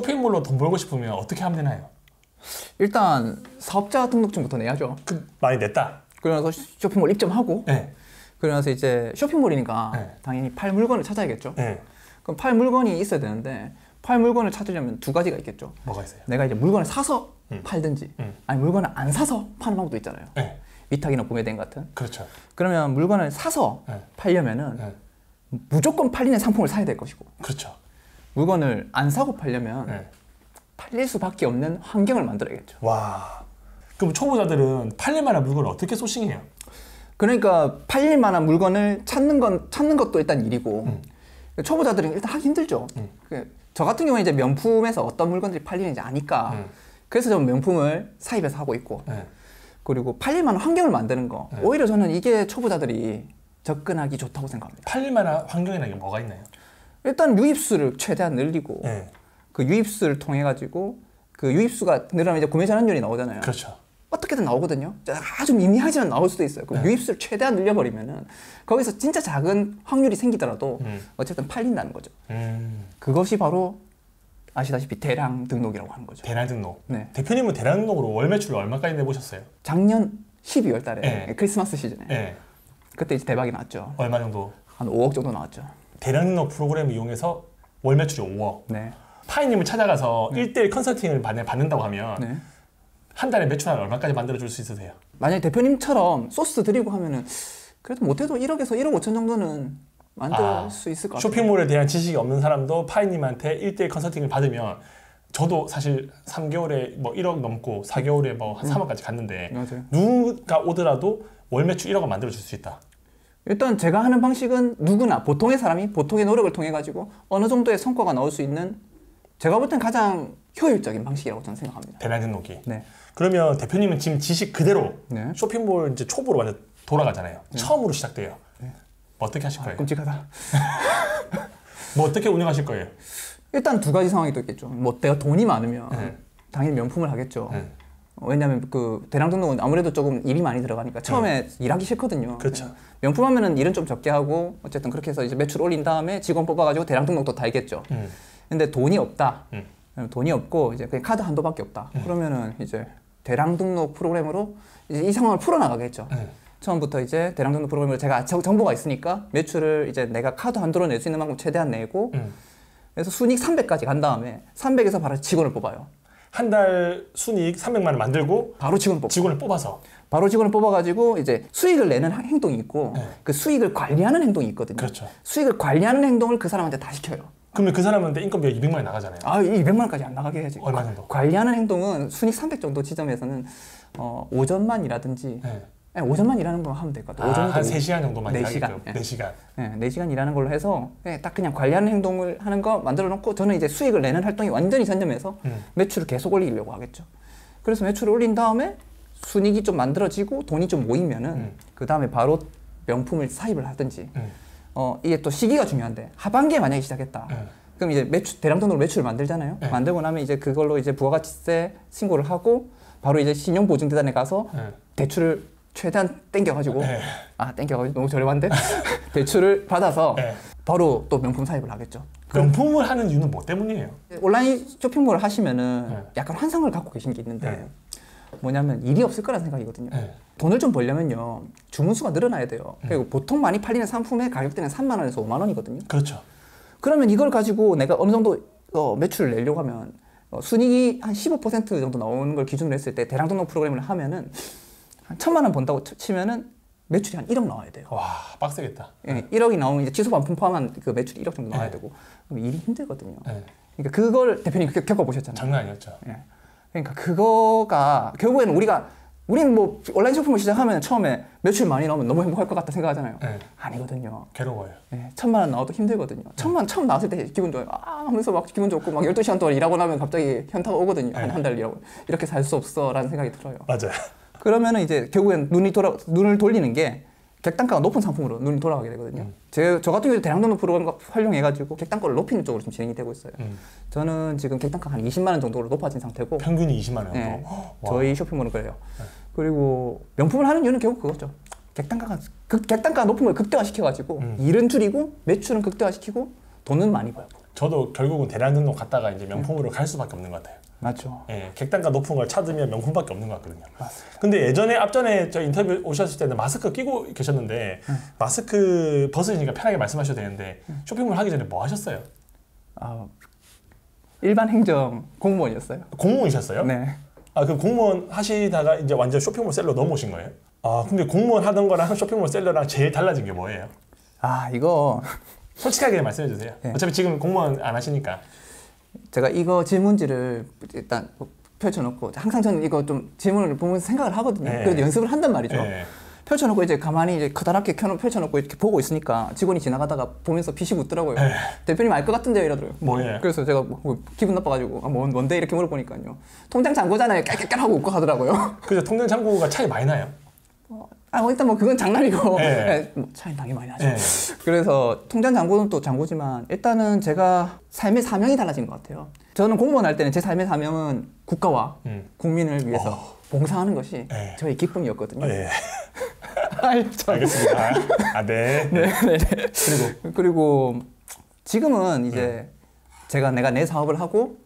쇼핑몰로 돈 벌고 싶으면 어떻게 하면 되나요? 일단 사업자 등록증부터 내야죠. 많이 냈다. 그러면서 쇼핑몰 입점하고 네. 그러면서 이제 쇼핑몰이니까 네. 당연히 팔 물건을 찾아야겠죠. 네. 그럼 팔 물건이 있어야 되는데 팔 물건을 찾으려면 두 가지가 있겠죠. 뭐가 있어요? 내가 이제 물건을 사서 팔든지 아니 물건을 안 사서 파는 방법도 있잖아요. 네. 위탁이나 구매대행 같은. 그렇죠. 그러면 물건을 사서 네. 팔려면은 네. 무조건 팔리는 상품을 사야 될 것이고 그렇죠. 물건을 안 사고 팔려면 네. 팔릴 수밖에 없는 환경을 만들어야겠죠. 와. 그럼 초보자들은 팔릴 만한 물건을 어떻게 소싱해요? 그러니까 팔릴 만한 물건을 찾는 것도 일단 일이고 초보자들은 일단 하기 힘들죠. 저 같은 경우에 이제 명품에서 어떤 물건들이 팔리는지 아니까 그래서 좀 명품을 사입해서 하고 있고 그리고 팔릴 만한 환경을 만드는 거 오히려 저는 이게 초보자들이 접근하기 좋다고 생각합니다. 팔릴 만한 환경이라는 게 뭐가 있나요? 일단 유입수를 최대한 늘리고 그 유입수를 통해 가지고 그 유입수가 늘어나면 이제 구매 전환율이 나오잖아요. 그렇죠. 어떻게든 나오거든요. 아주 미미하지만 나올 수도 있어요. 그 유입수를 최대한 늘려버리면은 거기서 진짜 작은 확률이 생기더라도 어쨌든 팔린다는 거죠. 그것이 바로 아시다시피 대량 등록이라고 하는 거죠. 대량 등록. 네. 대표님은 대량 등록으로 월 매출을 얼마까지 내보셨어요? 작년 12월 달에 크리스마스 시즌에 그때 이제 대박이 났죠. 얼마 정도? 한 5억 정도 나왔죠. 대량 등록 프로그램을 이용해서 월 매출이 5억. 네. 파이님을 찾아가서 1대1 컨설팅을 받는다고 하면 한 달에 매출 한 얼마까지 만들어줄 수 있으세요? 만약에 대표님처럼 소스 드리고 하면은 그래도 못해도 1억에서 1억 5천 정도는 만들 수 있을 것 같아요. 쇼핑몰에 대한 지식이 없는 사람도 파이님한테 1대1 컨설팅을 받으면 저도 사실 3개월에 뭐 1억 넘고 4개월에 뭐 한 3억까지 갔는데 맞아요. 누가 오더라도 월 매출 1억을 만들어줄 수 있다. 일단 제가 하는 방식은 누구나 보통의 사람이 보통의 노력을 통해 가지고 어느 정도의 성과가 나올 수 있는 제가 볼 땐 가장 효율적인 방식이라고 저는 생각합니다. 대량 등록이. 네. 그러면 대표님은 지금 지식 그대로 네. 쇼핑몰 이제 초보로 완전 돌아가잖아요. 처음으로 시작돼요. 어떻게 하실 거예요? 끔찍하다. 뭐 어떻게 운영하실 거예요? 일단 두 가지 상황이 또 있겠죠. 뭐 내가 돈이 많으면 당연히 명품을 하겠죠. 왜냐하면 그 대량 등록은 아무래도 조금 일이 많이 들어가니까 처음에 일하기 싫거든요. 그렇죠. 명품 하면은 일은 좀 적게 하고 어쨌든 그렇게 해서 이제 매출 올린 다음에 직원 뽑아가지고 대량 등록도 달겠죠. 근데 돈이 없다. 돈이 없고 이제 그냥 카드 한도밖에 없다. 그러면은 이제 대량 등록 프로그램으로 이제 이 상황을 풀어나가겠죠. 처음부터 이제 대량 등록 프로그램으로 제가 정보가 있으니까 매출을 이제 내가 카드 한도로 낼 수 있는 만큼 최대한 내고 그래서 순이익 300까지 간 다음에 300에서 바로 직원을 뽑아요. 한 달 순이익 300만 원 만들고 바로 직원을 뽑아서 바로 직원을 뽑아가지고 이제 수익을 내는 행동이 있고 그 수익을 관리하는 행동이 있거든요. 그렇죠. 수익을 관리하는 행동을 그 사람한테 다 시켜요. 그러면 그 사람한테 인건비가 200만 원이 나가잖아요. 아, 200만 원까지 안 나가게 해야지. 얼마 정도? 관리하는 행동은 순익 300 정도 지점에서는 오전만이라든지 오전만 일하는 거 하면 될 것 같아요. 한 3시간 정도만 4시간. 4시간. 네, 4시간 일하는 걸로 해서 딱 그냥 관리하는 행동을 하는 거 만들어 놓고 저는 이제 수익을 내는 활동이 완전히 전념해서 매출을 계속 올리려고 하겠죠. 그래서 매출을 올린 다음에 순익이 좀 만들어지고 돈이 좀 모이면은 그 다음에 바로 명품을 사입을 하든지 이게 또 시기가 중요한데 하반기에 만약에 시작했다. 그럼 이제 대량 등록으로 매출을 만들잖아요. 만들고 나면 이제 그걸로 이제 부가가치세 신고를 하고 바로 이제 신용보증재단에 가서 대출을 최대한 땡겨가지고 땡겨가지고 너무 저렴한데 대출을 받아서 바로 또 명품 사입을 하겠죠. 명품을 하는 이유는 뭐 때문이에요? 온라인 쇼핑몰을 하시면은 약간 환상을 갖고 계신 게 있는데 뭐냐면 일이 없을 거라는 생각이거든요. 돈을 좀 벌려면요 주문수가 늘어나야 돼요. 그리고 보통 많이 팔리는 상품의 가격대는 3만 원에서 5만 원이거든요. 그렇죠. 그러면 이걸 가지고 내가 어느 정도 매출을 내려고 하면 순이익이 한 15% 정도 나오는 걸 기준으로 했을 때 대량 등록 프로그램을 하면은 한 1,000만 원 번다고 치면은 매출이 한 1억 나와야 돼요. 와, 빡세겠다. 1억이 나오면 이제 취소 반품 포함한 그 매출이 1억 정도 나와야 되고 그럼 일이 힘들거든요. 그러니까 그걸 대표님 겪어보셨잖아요. 장난 아니었죠. 그러니까 그거가 결국에는 우리는 뭐 온라인 쇼핑몰 시작하면 처음에 매출 많이 나오면 너무 행복할 것 같다 생각하잖아요. 아니거든요. 괴로워요. 1,000만 원 나와도 힘들거든요. 1,000만 원 처음 나왔을 때 기분 좋아요. 하면서 막 기분 좋고 막 12시간 동안 일하고 나면 갑자기 현타가 오거든요. 한 달 일하고. 이렇게 살 수 없어 라는 생각이 들어요. 맞아요. 그러면은 이제 결국엔 눈을 돌리는 게 객단가가 높은 상품으로 눈이 돌아가게 되거든요. 저 같은 경우에 대량 등록 프로그램 활용해가지고 객단가를 높이는 쪽으로 지금 진행이 되고 있어요. 저는 지금 객단가가 한 20만 원 정도로 높아진 상태고 평균이 20만 원. 저희 쇼핑몰은 그래요. 그리고 명품을 하는 이유는 결국 그거죠. 객단가가 높은 걸 극대화시켜가지고 일은 줄이고 매출은 극대화시키고 돈은 많이 벌고. 저도 결국은 대량 등록 갔다가 이제 명품으로 갈 수밖에 없는 것 같아요. 맞죠. 예, 객단가 높은 걸 찾으면 명품밖에 없는 것 같거든요. 맞습니다. 근데 예전에 앞전에 저 인터뷰 오셨을 때는 마스크 끼고 계셨는데 마스크 벗으시니까 편하게 말씀하셔도 되는데 쇼핑몰 하기 전에 뭐 하셨어요? 일반 행정 공무원이었어요. 공무원이셨어요? 네. 아, 그 공무원 하시다가 이제 완전 쇼핑몰 셀러 넘어오신 거예요? 아, 근데 공무원 하던 거랑 쇼핑몰 셀러랑 제일 달라진 게 뭐예요? 이거 솔직하게 말씀해 주세요. 네. 어차피 지금 공무원 안 하시니까. 제가 이거 질문지를 일단 펼쳐놓고 항상 저는 이거 좀 질문을 보면서 생각을 하거든요. 네. 그래도 연습을 한단 말이죠. 네. 펼쳐놓고 이제 가만히 이제 커다랗게 펼쳐놓고 이렇게 보고 있으니까 직원이 지나가다가 보면서 비식 웃더라고요. 네. 대표님 알 것 같은데요 이러더라고요. 뭐예요? 그래서 제가 뭐 기분 나빠가지고 뭔데 이렇게 물어보니까요. 통장 잔고잖아요. 깔깔깔 하고 웃고 하더라고요. 그죠. 통장 잔고가 차이 많이 나요? 일단 뭐 그건 장난이고 네. 네, 뭐 차이는 당연히 많이 나죠. 네. 그래서 통장 잔고는 또 잔고지만 일단은 제가 삶의 사명이 달라진 것 같아요. 저는 공무원 할 때는 제 삶의 사명은 국가와 국민을 위해서 봉사하는 것이 네. 저의 기쁨이었거든요. 네. 알겠습니다. 네. 네. 그리고 지금은 이제 내가 내 사업을 하고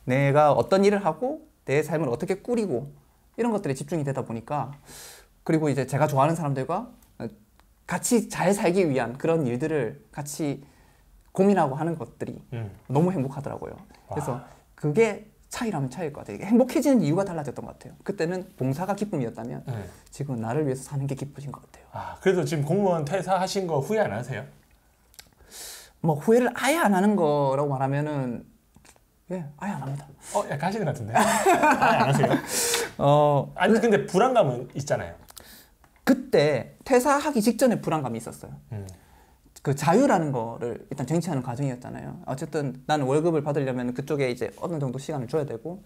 내가 어떤 일을 하고 내 삶을 어떻게 꾸리고 이런 것들에 집중이 되다 보니까 그리고 이제 제가 좋아하는 사람들과 같이 잘 살기 위한 그런 일들을 같이 고민하고 하는 것들이 너무 행복하더라고요. 그래서 그게 차이라면 차이일 것 같아요. 행복해지는 이유가 달라졌던 것 같아요. 그때는 봉사가 기쁨이었다면 지금은 나를 위해서 사는 게 기쁘신 것 같아요. 그래도 지금 공무원 퇴사하신 거 후회 안 하세요? 뭐 후회를 아예 안 하는 거라고 말하면은 예, 아예 안 합니다. 약간 하시는 것 같은데. 아예 안 하세요? 아니 근데 불안감은 있잖아요. 그때 퇴사하기 직전에 불안감이 있었어요. 그 자유라는 거를 일단 쟁취하는 과정이었잖아요. 어쨌든 나는 월급을 받으려면 그쪽에 이제 어느 정도 시간을 줘야 되고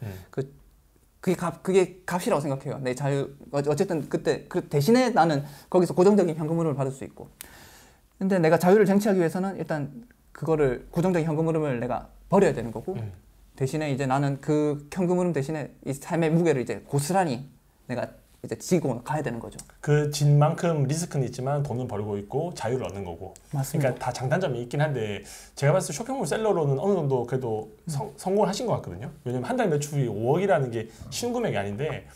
그게 값이라고 생각해요. 내 자유 어쨌든 그때 그 대신에 나는 거기서 고정적인 현금 흐름을 받을 수 있고. 근데 내가 자유를 쟁취하기 위해서는 일단 그거를 고정적인 현금 흐름을 내가 버려야 되는 거고 대신에 이제 나는 그 현금 흐름 대신에 이 삶의 무게를 이제 고스란히 내가 이제 지고 가야 되는 거죠. 그 진 만큼 리스크는 있지만 돈은 벌고 있고 자유를 얻는 거고. 맞습니다. 그러니까 다 장단점이 있긴 한데 제가 봤을 때 쇼핑몰 셀러로는 어느 정도 그래도 성공을 하신 것 같거든요. 왜냐면 한 달 매출이 5억이라는 게 쉬운 금액이 아닌데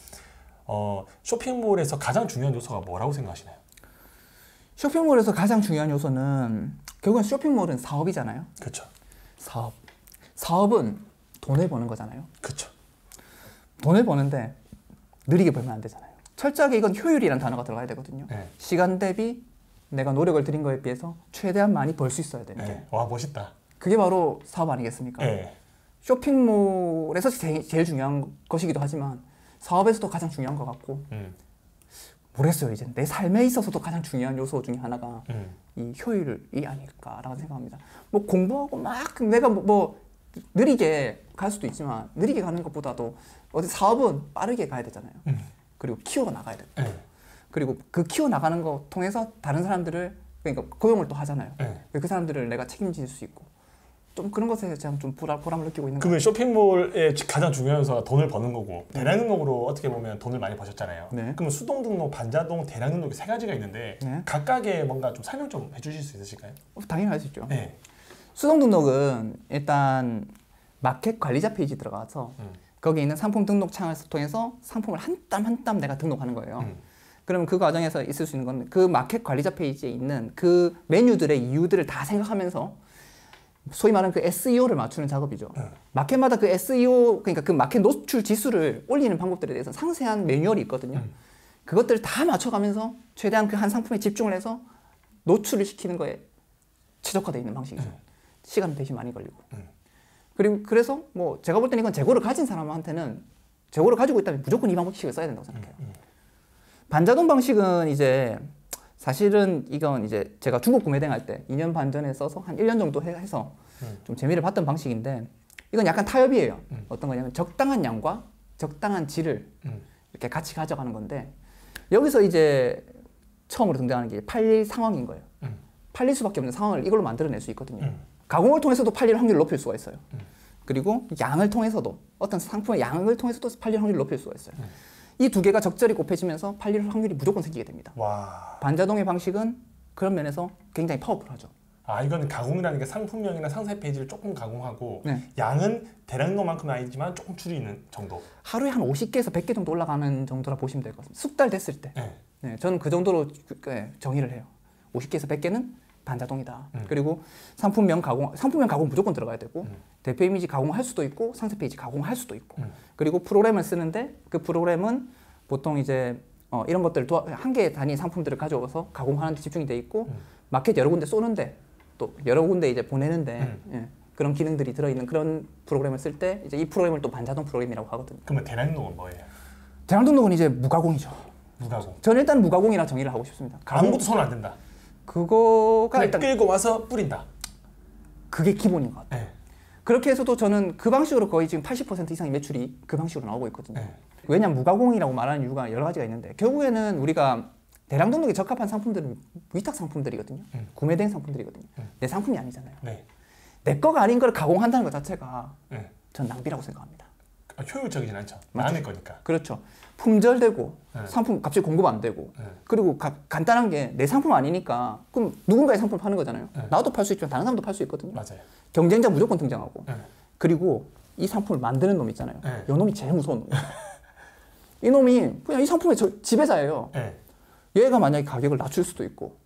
쇼핑몰에서 가장 중요한 요소가 뭐라고 생각하시나요? 쇼핑몰에서 가장 중요한 요소는 결국은 쇼핑몰은 사업이잖아요. 그렇죠. 사업은 돈을 버는 거잖아요. 그렇죠. 돈을 버는데 느리게 벌면 안 되잖아요. 철저하게 이건 효율이라는 단어가 들어가야 되거든요. 네. 시간 대비 내가 노력을 들인 거에 비해서 최대한 많이 벌 수 있어야 되는 게. 네. 와 멋있다. 그게 바로 사업 아니겠습니까? 네. 쇼핑몰에서 제일 중요한 것이기도 하지만 사업에서도 가장 중요한 것 같고 모르겠어요. 이제 내 삶에 있어서도 가장 중요한 요소 중에 하나가 이 효율이 아닐까라고 생각합니다. 뭐 공부하고 막 내가 뭐 느리게 갈 수도 있지만 느리게 가는 것보다도 어디 사업은 빠르게 가야 되잖아요. 그리고 키워 나가야 되고 그리고 그 키워 나가는 거 통해서 다른 사람들을 그러니까 고용을 또 하잖아요. 그 사람들을 내가 책임질 수 있고 좀 그런 것에 좀 보람을 느끼고 있는 거예요. 그러면 쇼핑몰의 가장 중요한 요소가 돈을 버는 거고 대량 등록으로 어떻게 보면 돈을 많이 버셨잖아요. 네. 그러면 수동 등록, 반자동, 대량 등록이 세 가지가 있는데 네. 각각의 뭔가 좀 설명 좀 해주실 수 있으실까요? 당연히 할 수 있죠. 네. 수동 등록은 일단 마켓 관리자 페이지 들어가서 거기 있는 상품 등록 창을 통해서 상품을 한 땀 한 땀 내가 등록하는 거예요. 그러면 그 과정에서 있을 수 있는 건 그 마켓 관리자 페이지에 있는 그 메뉴들의 이유들을 다 생각하면서 소위 말하는 그 SEO를 맞추는 작업이죠. 마켓마다 그 SEO 그러니까 그 마켓 노출 지수를 올리는 방법들에 대해서 상세한 매뉴얼이 있거든요. 그것들을 다 맞춰가면서 최대한 그 한 상품에 집중을 해서 노출을 시키는 거에 최적화되어 있는 방식이죠. 시간은 대신 많이 걸리고. 그리고 그래서 뭐 제가 볼 때는 이건 재고를 가진 사람한테는 재고를 가지고 있다면 무조건 이 방식을 써야 된다고 생각해요. 반자동 방식은 이제 사실은 이건 이제 제가 중국 구매대행 할 때 2년 반 전에 써서 한 1년 정도 해서 좀 재미를 봤던 방식인데 이건 약간 타협이에요. 어떤 거냐면 적당한 양과 적당한 질을 이렇게 같이 가져가는 건데 여기서 이제 처음으로 등장하는 게 팔릴 상황인 거예요. 팔릴 수밖에 없는 상황을 이걸로 만들어낼 수 있거든요. 가공을 통해서도 팔릴 확률을 높일 수가 있어요. 그리고 양을 통해서도 어떤 상품의 양을 통해서도 팔릴 확률을 높일 수가 있어요. 이 두 개가 적절히 곱해지면서 팔릴 확률이 무조건 생기게 됩니다. 와. 반자동의 방식은 그런 면에서 굉장히 파워풀하죠. 아, 이거는 가공이라는 게 상품명이나 상세 페이지를 조금 가공하고 네. 양은 대량로만큼은 아니지만 조금 줄이는 정도. 하루에 한 50개에서 100개 정도 올라가는 정도라 보시면 될 것 같습니다. 숙달 됐을 때. 네. 네, 저는 그 정도로 정의를 해요. 50개에서 100개는 반자동이다. 그리고 상품명 가공 무조건 들어가야 되고 대표 이미지 가공할 수도 있고 상세 페이지 가공할 수도 있고 그리고 프로그램을 쓰는데 그 프로그램은 보통 이제 이런 것들을 한 개 단위 상품들을 가져와서 가공하는 데 집중이 돼 있고 마켓 여러 군데 쏘는데 또 여러 군데 이제 보내는데 예, 그런 기능들이 들어있는 그런 프로그램을 쓸 때 이제 이 프로그램을 또 반자동 프로그램이라고 하거든요. 그러면 대량록은 뭐예요? 대량 등록은 이제 무가공이죠. 무가공. 저는 일단 무가공이라 정의를 하고 싶습니다. 아무것도 손 안 댄다. 그거가 일단 끌고 와서 뿌린다. 그게 기본인 것 같아요. 네. 그렇게 해서도 저는 그 방식으로 거의 지금 80% 이상의 매출이 그 방식으로 나오고 있거든요. 네. 왜냐하면 무가공이라고 말하는 이유가 여러 가지가 있는데 결국에는 우리가 대량 등록에 적합한 상품들은 위탁 상품들이거든요. 구매된 상품들이거든요. 내 상품이 아니잖아요. 네. 내 거가 아닌 걸 가공한다는 것 자체가 네. 전 낭비라고 생각합니다. 효율적이진 않죠. 맞죠? 남의 거니까. 그렇죠. 품절되고 네. 상품 갑자기 공급 안 되고 네. 그리고 간단한 게 내 상품 아니니까 그럼 누군가의 상품을 파는 거잖아요. 네. 나도 팔 수 있지만 다른 사람도 팔 수 있거든요. 맞아요. 경쟁자 무조건 등장하고 네. 그리고 이 상품을 만드는 놈 있잖아요. 네. 이 놈이 제일 무서운 놈이에요. 이 놈이 그냥 이 상품의 지배자예요. 네. 얘가 만약에 가격을 낮출 수도 있고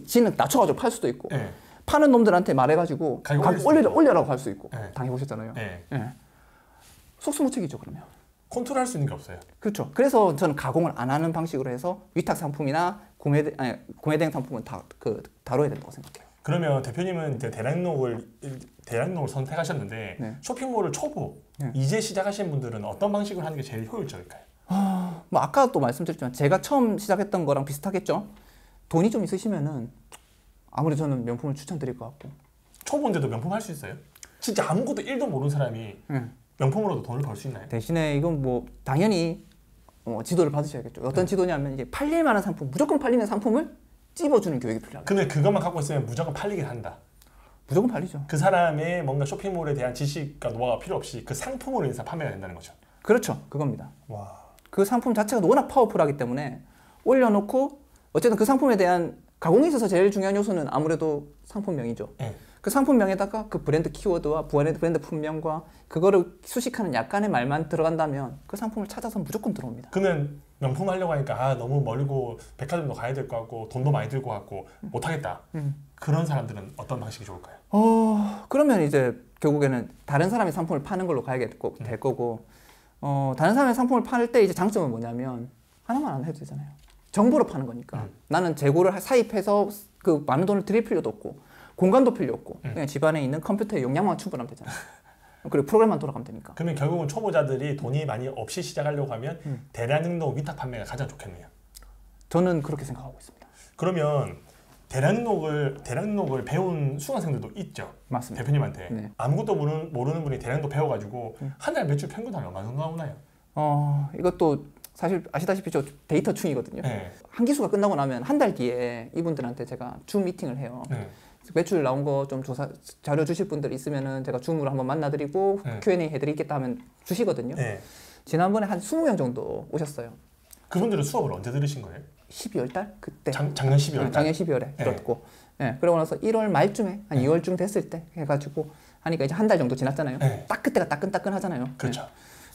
지는 낮춰가지고 팔 수도 있고 네. 파는 놈들한테 말해가지고 가격 올려라고 할 수 있고 네. 당해보셨잖아요. 네. 네. 속수무책이죠 그러면. 컨트롤할 수 있는 게 없어요. 그렇죠. 그래서 저는 가공을 안 하는 방식으로 해서 위탁 상품이나 구매된 상품은 다뤄야 된다고 생각해요. 그러면 대표님은 이제 대량록을 선택하셨는데 네. 쇼핑몰을 초보 네. 이제 시작하시는 분들은 어떤 방식으로 하는 게 제일 효율적일까요? 뭐 아까 또 말씀드렸지만 제가 처음 시작했던 거랑 비슷하겠죠. 돈이 좀 있으시면은 아무래도 저는 명품을 추천드릴 것 같고. 초보인데도 명품 할 수 있어요? 진짜 아무것도 1도 모르는 사람이 명품으로도 돈을 벌 수 있나요? 대신에 이건 뭐 당연히 지도를 받으셔야겠죠. 어떤 지도냐면 이제 팔릴 만한 상품, 무조건 팔리는 상품을 찝어주는 교육이 필요합니다. 근데 그것만 갖고 있으면 무조건 팔리긴 한다. 무조건 팔리죠. 그 사람의 뭔가 쇼핑몰에 대한 지식과 노하우가 필요 없이 그 상품으로 인해서 판매가 된다는 거죠. 그렇죠. 그겁니다. 와. 그 상품 자체가 워낙 파워풀하기 때문에 올려놓고 어쨌든 그 상품에 대한 가공에 있어서 제일 중요한 요소는 아무래도 상품명이죠. 네. 그 상품명에다가 그 브랜드 키워드와 브랜드 품명과 그거를 수식하는 약간의 말만 들어간다면 그 상품을 찾아서 무조건 들어옵니다. 그는 명품 하려고 하니까 너무 멀고 백화점도 가야 될 것 같고 돈도 많이 들고 같고 못하겠다. 그런 사람들은 어떤 방식이 좋을까요? 그러면 이제 결국에는 다른 사람의 상품을 파는 걸로 될 거고 다른 사람의 상품을 팔 때 이제 장점은 뭐냐면 하나만 안 해도 되잖아요. 정보로 파는 거니까 나는 재고를 사입해서 그 많은 돈을 들일 필요도 없고 공간도 필요 없고 그냥 집안에 있는 컴퓨터의 용량만 충분하면 되잖아요. 그리고 프로그램만 돌아가면 되니까. 그러면 결국은 초보자들이 돈이 많이 없이 시작하려고 하면 대량농 위탁 판매가 가장 좋겠네요. 저는 그렇게 생각하고 있습니다. 그러면 대량록을 배운 수강생들도 있죠. 맞습니다. 대표님한테 네. 아무것도 모르는 분이 대량록 배워가지고 한 달 매출 평균 한 얼마 정도 나오나요? 이것도 사실 아시다시피 저 데이터 충이거든요. 네. 한 기수가 끝나고 나면 한 달 뒤에 이분들한테 제가 줌 미팅을 해요. 네. 매출 나온 거 좀 자료 주실 분들 있으면은 제가 줌으로 한번 만나드리고 Q&A 해드리겠다 하면 주시거든요. 네. 지난번에 한 20명 정도 오셨어요. 그분들은 수업을 언제 들으신 거예요? 12월 달 그때. 작년 12월 달? 작년 12월에 들었고, 그러고 나서 1월 말쯤에 한 2월쯤 됐을 때 해가지고 하니까 이제 한 달 정도 지났잖아요. 딱 그때가 따끈따끈하잖아요. 그렇죠.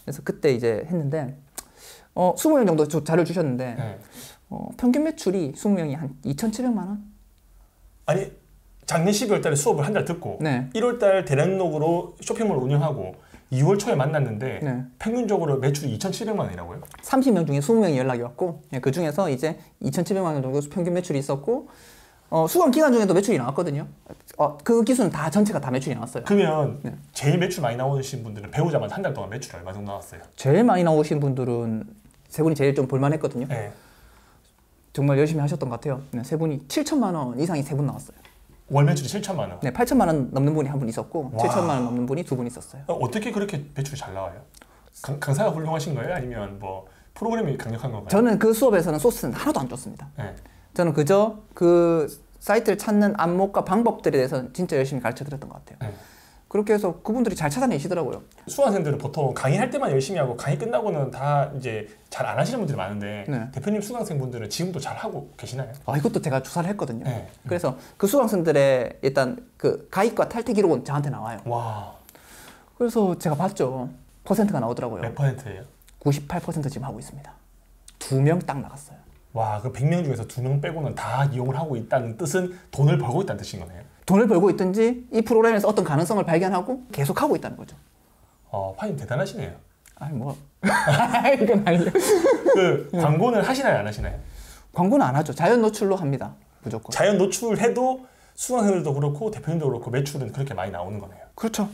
그래서 그때 이제 했는데 20명 정도 자료 주셨는데 평균 매출이 20명이 한 2,700만 원? 아니 작년 12월 달에 수업을 한 달 듣고 1월 달 대량록으로 쇼핑몰 운영하고 2월 초에 만났는데 평균적으로 매출이 2,700만 원이라고요? 30명 중에 20명이 연락이 왔고 그 중에서 이제 2,700만 원 정도 평균 매출이 있었고 수강 기간 중에도 매출이 나왔거든요. 그 기수는 전체가 다 매출이 나왔어요. 그러면 제일 매출 많이 나오신 분들은 배우자마자 한 달 동안 매출 얼마 정도 나왔어요? 제일 많이 나오신 분들은 세 분이 제일 좀 볼만했거든요. 네. 정말 열심히 하셨던 것 같아요. 세 분이 7천만 원 이상이 세 분 나왔어요. 월 매출이 7천만 원? 네, 8천만 원 넘는 분이 한 분 있었고 7천만 원 넘는 분이 두 분 있었어요. 어떻게 그렇게 매출이 잘 나와요? 강사가 훌륭하신 거예요? 아니면 뭐 프로그램이 강력한 건가요? 저는 그 수업에서는 소스는 하나도 안 줬습니다. 네. 저는 그저 그 사이트를 찾는 안목과 방법들에 대해서 진짜 열심히 가르쳐 드렸던 것 같아요. 그렇게 해서 그분들이 잘 찾아내시더라고요. 수강생들은 보통 강의할 때만 열심히 하고 강의 끝나고는 다 이제 잘 안 하시는 분들이 많은데 네. 대표님 수강생분들은 지금도 잘 하고 계시나요? 이것도 제가 조사를 했거든요. 네. 그래서 그 수강생들의 일단 그 가입과 탈퇴 기록은 저한테 나와요. 와. 그래서 제가 봤죠. 퍼센트가 나오더라고요. 몇 %예요? 98% 지금 하고 있습니다. 2명 딱 나갔어요. 와, 그 100명 중에서 2명 빼고는 다 이용을 하고 있다는 뜻은 돈을 벌고 있다는 뜻인 거네요. 돈을 벌고 있든지 이 프로그램에서 어떤 가능성을 발견하고 계속 하고 있다는 거죠. 파님 대단하시네요. 아니 뭐 이건 아니에요. 그 광고는 하시나요, 안 하시나요? 광고는 안 하죠. 자연 노출로 합니다. 무조건. 자연 노출해도 수강생들도 그렇고 대표님도 그렇고 매출은 그렇게 많이 나오는 거네요. 그렇죠.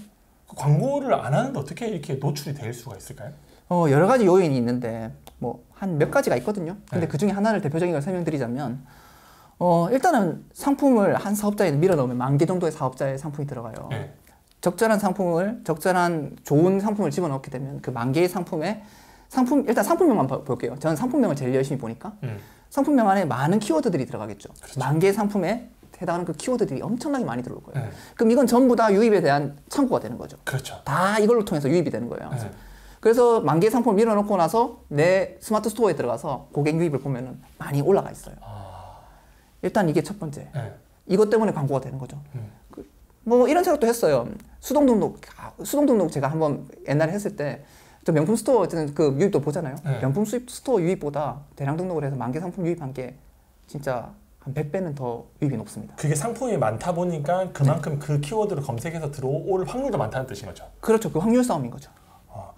그 광고를 안 하는데 어떻게 이렇게 노출이 될 수가 있을까요? 여러 가지 요인이 있는데 뭐 한 몇 가지가 있거든요. 근데 네. 그 중에 하나를 대표적인 걸 설명드리자면 일단은 상품을 한 사업자에 밀어 넣으면 10,000개 정도의 사업자의 상품이 들어가요. 네. 적절한 좋은 상품을 집어넣게 되면 그 10,000개의 상품에 일단 상품명만 볼게요. 저는 상품명을 제일 열심히 보니까 상품명 안에 많은 키워드들이 들어가겠죠. 그렇죠. 10,000개의 상품에 해당하는 그 키워드들이 엄청나게 많이 들어올 거예요. 네. 그럼 이건 전부 다 유입에 대한 창구가 되는 거죠. 그렇죠. 다 이걸로 통해서 유입이 되는 거예요. 네. 그래서 10,000개의 상품을 밀어넣고 나서 내 스마트 스토어에 들어가서 고객 유입을 보면은 많이 올라가 있어요. 일단 이게 첫 번째. 네. 이것 때문에 광고가 되는 거죠. 뭐 이런 생각도 했어요. 수동 등록 제가 한번 옛날에 했을 때 저 명품 스토어 어쨌든 그 유입도 보잖아요. 네. 명품 스토어 유입보다 대량 등록을 해서 10,000개 상품 유입한 게 진짜 한 100배는 더 유입이 높습니다. 그게 상품이 많다 보니까 그만큼 그 키워드를 검색해서 들어올 확률도 많다는 뜻인 거죠. 그렇죠. 그 확률 싸움인 거죠.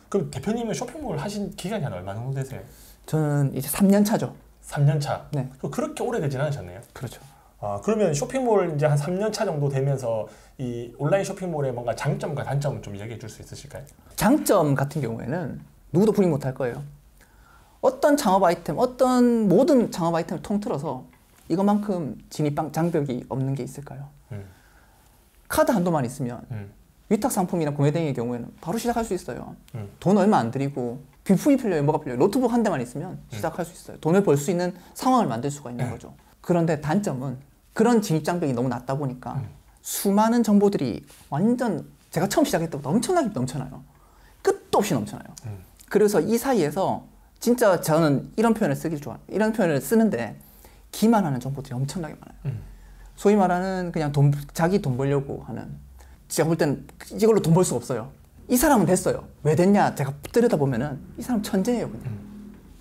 그럼 대표님은 쇼핑몰 하신 기간이 한 얼마 정도 되세요? 저는 이제 3년 차죠. 3년 차. 네. 그렇게 오래되진 않으셨네요. 그렇죠. 그러면 쇼핑몰 이제 한 3년 차 정도 되면서 이 온라인 쇼핑몰의 뭔가 장점과 단점을 좀 이야기해 줄 수 있으실까요? 장점 같은 경우에는 누구도 불이 못할 거예요. 어떤 창업 아이템, 모든 창업 아이템을 통틀어서 이것만큼 진입 장벽이 없는 게 있을까요? 카드 한도만 있으면 위탁 상품이나 구매 등의 경우에는 바로 시작할 수 있어요. 돈 얼마 안 들이고 비품이 필요해요, 뭐가 필요해요. 노트북 한 대만 있으면 시작할 수 있어요. 돈을 벌 수 있는 상황을 만들 수가 있는 거죠. 그런데 단점은 그런 진입 장벽이 너무 낮다 보니까 수많은 정보들이 완전 제가 처음 시작했을 때부터 엄청나게 넘쳐나요. 끝도 없이 넘쳐나요. 그래서 이 사이에서 진짜 저는 이런 표현을 쓰기를 좋아해요. 이런 표현을 쓰는데 기만하는 정보들이 엄청나게 많아요. 소위 말하는 그냥 자기 돈 벌려고 하는, 제가 볼 땐 이걸로 돈 벌 수가 없어요. 이 사람은 됐어요. 왜 됐냐? 제가 들여다보면은 이 사람 천재예요. 그냥.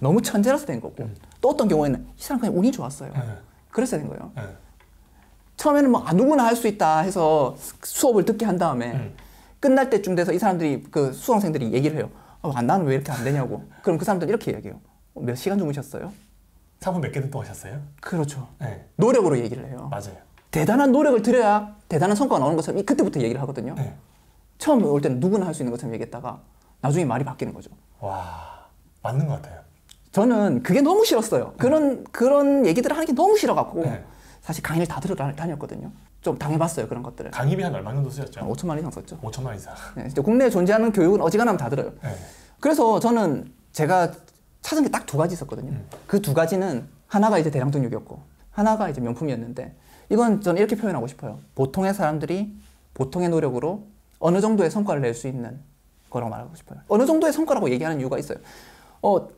너무 천재라서 된 거고 또 어떤 경우에는 이 사람 그냥 운이 좋았어요. 그래서 된 거예요. 처음에는 뭐 누구나 할 수 있다 해서 수업을 듣게 한 다음에 끝날 때쯤 돼서 이 사람들이 그 수강생들이 얘기를 해요. 나는 왜 이렇게 안 되냐고. 그럼 그 사람들은 이렇게 얘기해요. 몇 시간 주무셨어요? 상품 몇 개 등록하셨어요? 그렇죠. 네. 노력으로 얘기를 해요. 맞아요. 대단한 노력을 들여야 대단한 성과가 나오는 것처럼 그때부터 얘기를 하거든요. 네. 처음에 올 때는 누구나 할 수 있는 것처럼 얘기했다가 나중에 말이 바뀌는 거죠. 와, 맞는 것 같아요. 저는 그게 너무 싫었어요. 그런 얘기들을 하는 게 너무 싫어갖고 네. 사실 강의를 다 들어 다녔거든요. 좀 당해봤어요, 그런 것들을. 강의비 한 얼마 정도 쓰셨죠? 5천만 원 이상 썼죠. 5천만 원 이상. 네, 진짜 국내에 존재하는 교육은 어지간하면 다 들어요. 네. 그래서 저는 제가 찾은 게 딱 2가지 있었거든요. 그 2가지는 하나가 이제 대량 등록이었고 하나가 이제 명품이었는데 이건 저는 이렇게 표현하고 싶어요. 보통의 사람들이 보통의 노력으로 어느 정도의 성과를 낼 수 있는 거라고 말하고 싶어요. 어느 정도의 성과라고 얘기하는 이유가 있어요.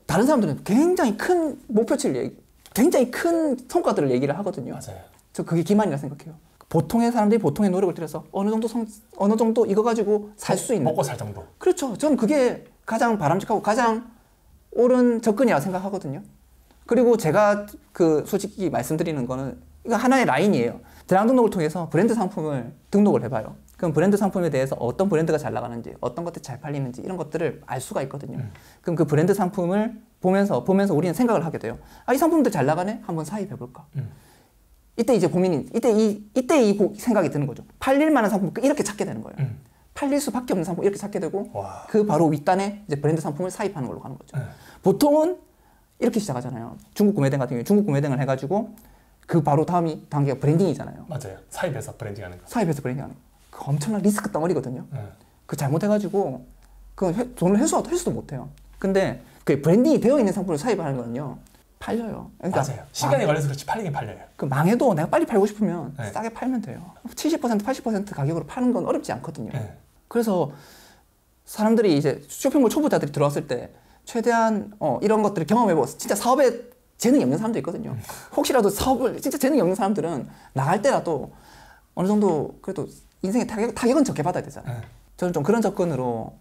다른 사람들은 굉장히 큰 목표치를 굉장히 큰 성과들을 얘기를 하거든요. 맞아요. 저 그게 기만이라 생각해요. 보통의 사람들이 보통의 노력을 들여서 어느 정도 이거 가지고 살 수 있는, 먹고 살 정도. 그렇죠. 저는 그게 가장 바람직하고 가장 옳은 접근이라고 생각하거든요. 그리고 제가 솔직히 말씀드리는 거는 이거 하나의 라인이에요. 대량 등록을 통해서 브랜드 상품을 등록을 해봐요. 그럼 브랜드 상품에 대해서 어떤 브랜드가 잘 나가는지, 어떤 것들이 잘 팔리는지 이런 것들을 알 수가 있거든요. 그럼 그 브랜드 상품을 보면서 우리는 생각을 하게 돼요. 이 상품들 잘 나가네? 한번 사입해볼까? 이때 이제 이때 이 생각이 드는 거죠. 팔릴 만한 상품 이렇게 찾게 되는 거예요. 팔릴 수밖에 없는 상품 이렇게 찾게 되고 와. 그 바로 윗단에 이제 브랜드 상품을 사입하는 걸로 가는 거죠. 보통은 이렇게 시작하잖아요. 중국 구매등 같은 경우에 중국 구매등을 해가지고 그 바로 다음이 단계가 브랜딩이잖아요. 맞아요. 사입해서 브랜딩하는 거. 사입해서 브랜딩하는 거. 그 엄청난 리스크 덩어리거든요. 그 잘못해가지고 그 돈을 회수도 못해요. 근데 그 브랜딩이 되어 있는 상품을 사입하는 거는요. 팔려요. 그러니까 맞아요. 시간이 걸려서 그렇지 팔리긴 팔려요. 그 망해도 내가 빨리 팔고 싶으면 네. 싸게 팔면 돼요. 70% 80% 가격으로 파는 건 어렵지 않거든요. 네. 그래서 사람들이 이제 쇼핑몰 초보자들이 들어왔을 때 최대한 이런 것들을 경험해보고 진짜 사업에 재능이 없는 사람도 있거든요. 혹시라도 사업을 진짜 재능이 없는 사람들은 나갈 때라도 어느 정도 그래도 인생의 타격은 적게 받아야 되잖아요. 저는 좀 그런 접근으로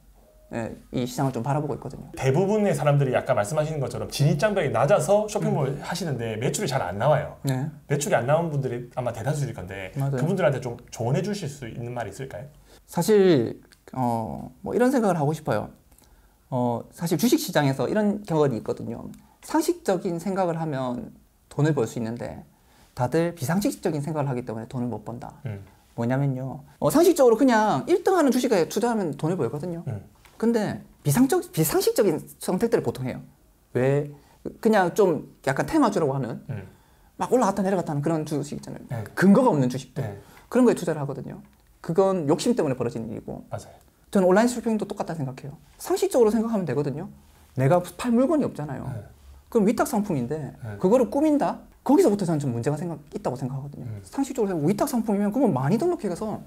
이 시장을 좀 바라보고 있거든요. 대부분의 사람들이 아까 말씀하시는 것처럼 진입장벽이 낮아서 쇼핑몰 하시는데 매출이 잘 안 나와요. 네. 매출이 안 나온 분들이 아마 대다수일 건데 맞아요. 그분들한테 좀 조언해 주실 수 있는 말이 있을까요? 사실 뭐 이런 생각을 하고 싶어요. 사실 주식시장에서 이런 경험이 있거든요. 상식적인 생각을 하면 돈을 벌 수 있는데 다들 비상식적인 생각을 하기 때문에 돈을 못 번다. 뭐냐면요. 상식적으로 그냥 1등하는 주식에 투자하면 돈을 벌거든요. 근데 비상식적인 선택들을 보통 해요. 왜? 그냥 좀 약간 테마주라고 하는 막 올라갔다 내려갔다 하는 그런 주식 있잖아요. 근거가 없는 주식들. 그런 거에 투자를 하거든요. 그건 욕심 때문에 벌어지는 일이고. 맞아요. 저는 온라인 쇼핑도 똑같다 생각해요. 상식적으로 생각하면 되거든요. 내가 팔 물건이 없잖아요. 그럼 위탁 상품인데 그거를 꾸민다? 거기서부터 저는 좀 문제가 있다고 생각하거든요. 상식적으로 생각하면 위탁 상품이면 그러면 많이 등록해서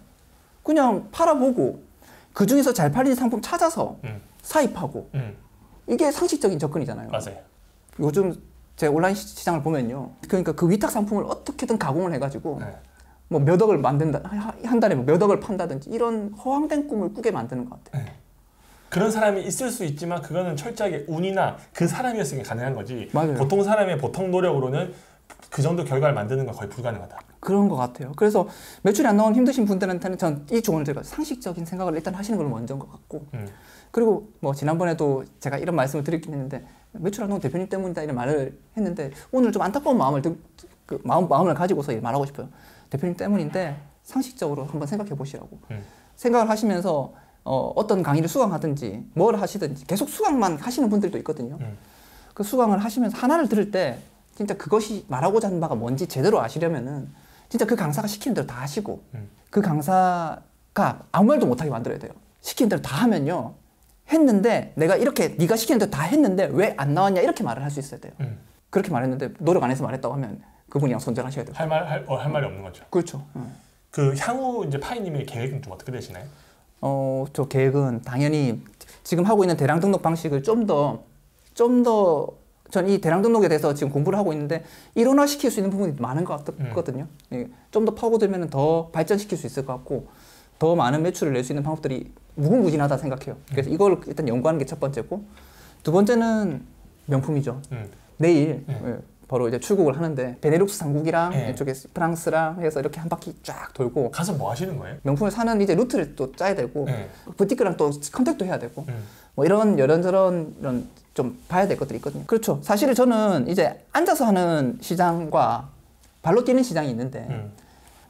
그냥 팔아보고 그 중에서 잘 팔리는 상품 찾아서 사입하고 이게 상식적인 접근이잖아요. 맞아요. 요즘 제 온라인 시장을 보면요. 그러니까 그 위탁 상품을 어떻게든 가공을 해가지고 뭐 몇 억을 만든다, 한 달에 몇 억을 판다든지 이런 허황된 꿈을 꾸게 만드는 것 같아요. 그런 사람이 있을 수 있지만 그거는 철저하게 운이나 그 사람이었으니 가능한 거지. 맞아요. 보통 사람의 보통 노력으로는 그 정도 결과를 만드는 건 거의 불가능하다. 그런 것 같아요. 그래서 매출이 안 나오는 힘드신 분들한테는 전 이 조언을 드려요. 상식적인 생각을 일단 하시는 걸 먼저인 것 같고 그리고 뭐 지난번에도 제가 이런 말씀을 드리긴 했는데 매출 안 나오는 대표님 때문이다 이런 말을 했는데 오늘 좀 안타까운 마음을 가지고서 말하고 싶어요. 대표님 때문인데 상식적으로 한번 생각해 보시라고. 생각을 하시면서 어떤 강의를 수강하든지 뭘 하시든지 계속 수강만 하시는 분들도 있거든요. 그 수강을 하시면서 하나를 들을 때 진짜 그것이 말하고자 하는 바가 뭔지 제대로 아시려면은 진짜 그 강사가 시키는 대로 다 하시고 그 강사가 아무 말도 못하게 만들어야 돼요. 시키는 대로 다 하면요. 했는데 내가 이렇게 네가 시키는 대로 다 했는데 왜 안 나왔냐 이렇게 말을 할 수 있어야 돼요. 그렇게 말했는데 노력 안 해서 말했다고 하면 그분이랑 손절하셔야 돼요. 할 말이 없는 거죠. 그렇죠. 그 향후 이제 파이님의 계획은 좀 어떻게 되시나요? 저 계획은 당연히 지금 하고 있는 대량 등록 방식을 좀 더 전 이 대량 등록에 대해서 지금 공부를 하고 있는데 일원화 시킬 수 있는 부분이 많은 것 같거든요. 좀 더 파고들면 더 발전시킬 수 있을 것 같고 더 많은 매출을 낼 수 있는 방법들이 무궁무진하다 생각해요. 그래서 이걸 일단 연구하는 게 첫 번째고 두 번째는 명품이죠. 내일 바로 이제 출국을 하는데 베네룩스 3국이랑 이쪽에 프랑스랑 해서 이렇게 한 바퀴 쫙 돌고 가서 뭐 하시는 거예요? 명품을 사는 이제 루트를 또 짜야 되고 부티크랑 또 컨택도 해야 되고 뭐 이런 좀 봐야 될 것들이 있거든요. 그렇죠. 사실 저는 이제 앉아서 하는 시장과 발로 뛰는 시장이 있는데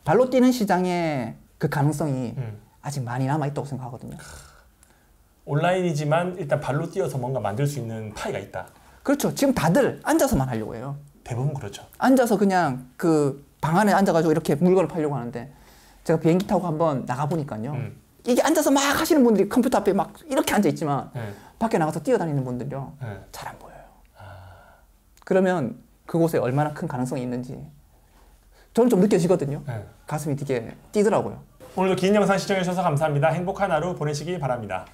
발로 뛰는 시장의 그 가능성이 아직 많이 남아 있다고 생각하거든요. 온라인이지만 일단 발로 뛰어서 뭔가 만들 수 있는 파이가 있다. 그렇죠. 지금 다들 앉아서만 하려고 해요. 대부분 그렇죠. 앉아서 그냥 그 방 안에 앉아가지고 이렇게 물건을 팔려고 하는데 제가 비행기 타고 한번 나가보니까요. 이게 앉아서 막 하시는 분들이 컴퓨터 앞에 막 이렇게 앉아있지만 밖에 나가서 뛰어다니는 분들요. 잘 안 보여요. 그러면 그곳에 얼마나 큰 가능성이 있는지 저는 좀 느껴지거든요. 가슴이 되게 뛰더라고요. 오늘도 긴 영상 시청해주셔서 감사합니다. 행복한 하루 보내시기 바랍니다.